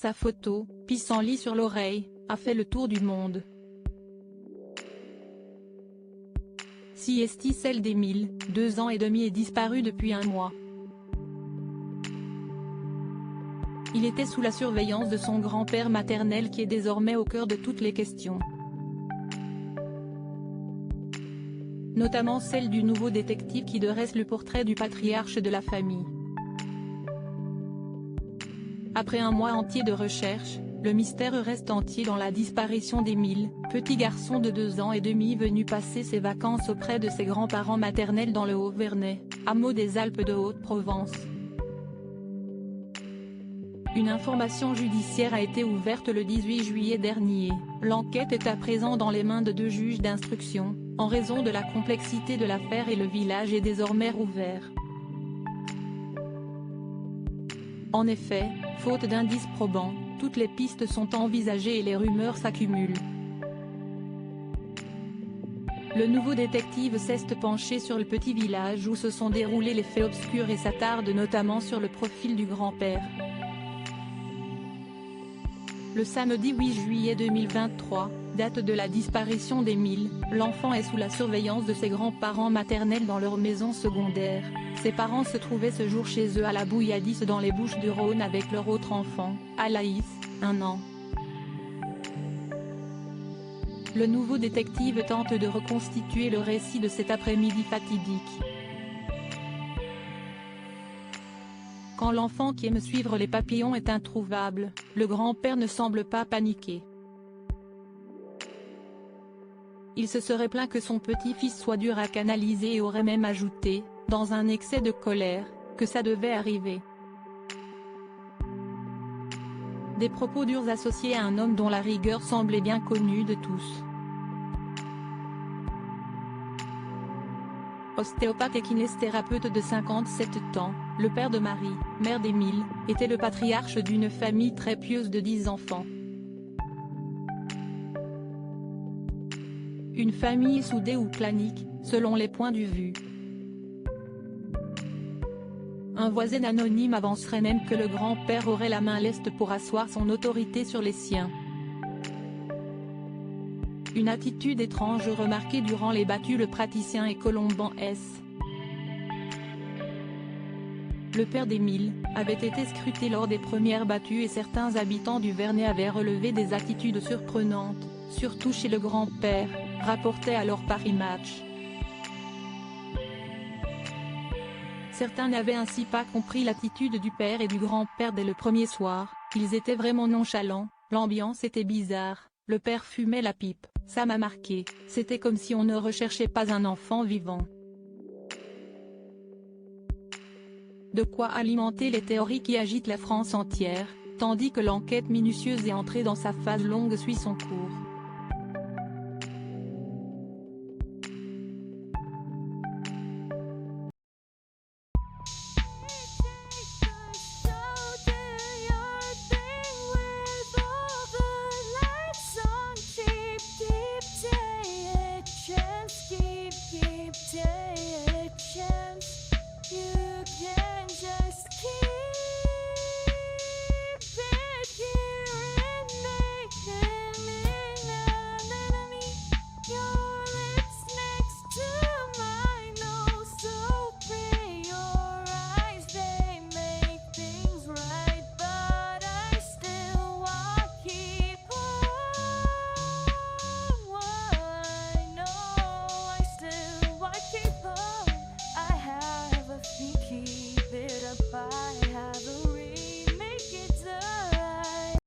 Sa photo, pissenlit sur l'oreille, a fait le tour du monde. Si est celle d'Émile, 2 ans et demi, est disparu depuis un mois. Il était sous la surveillance de son grand-père maternel qui est désormais au cœur de toutes les questions. Notamment celle du nouveau détective qui dresse le portrait du patriarche de la famille. Après un mois entier de recherche, le mystère reste entier dans la disparition d'Émile, petit garçon de 2 ans et demi venu passer ses vacances auprès de ses grands-parents maternels dans le Haut-Vernay, hameau des Alpes de Haute-Provence. Une information judiciaire a été ouverte le 18 juillet dernier. L'enquête est à présent dans les mains de 2 juges d'instruction, en raison de la complexité de l'affaire, et le village est désormais rouvert. En effet, faute d'indices probants, toutes les pistes sont envisagées et les rumeurs s'accumulent. Le nouveau détective s'est penché sur le petit village où se sont déroulés les faits obscurs et s'attarde notamment sur le profil du grand-père. Le samedi 8 juillet 2023, date de la disparition d'Émile, l'enfant est sous la surveillance de ses grands-parents maternels dans leur maison secondaire. Ses parents se trouvaient ce jour chez eux à la Bouilladisse dans les Bouches-du-Rhône avec leur autre enfant, Alaïs, 1 an. Le nouveau détective tente de reconstituer le récit de cet après-midi fatidique. Quand l'enfant qui aime suivre les papillons est introuvable, le grand-père ne semble pas paniquer. Il se serait plaint que son petit-fils soit dur à canaliser et aurait même ajouté, dans un excès de colère, que ça devait arriver. Des propos durs associés à un homme dont la rigueur semblait bien connue de tous. Ostéopathe et kinésithérapeute de 57 ans, le père de Marie, mère d'Émile, était le patriarche d'une famille très pieuse de 10 enfants. Une famille soudée ou clanique, selon les points de vue. Un voisin anonyme avancerait même que le grand-père aurait la main leste pour asseoir son autorité sur les siens. Une attitude étrange remarquée durant les battues. Le praticien et Colomban S. Le père d'Émile, avait été scruté lors des premières battues et certains habitants du Vernay avaient relevé des attitudes surprenantes, surtout chez le grand-père, rapportait alors Paris Match. Certains n'avaient ainsi pas compris l'attitude du père et du grand-père dès le premier soir, ils étaient vraiment nonchalants, l'ambiance était bizarre, le père fumait la pipe, ça m'a marqué, c'était comme si on ne recherchait pas un enfant vivant. De quoi alimenter les théories qui agitent la France entière, tandis que l'enquête minutieuse et entrée dans sa phase longue suit son cours.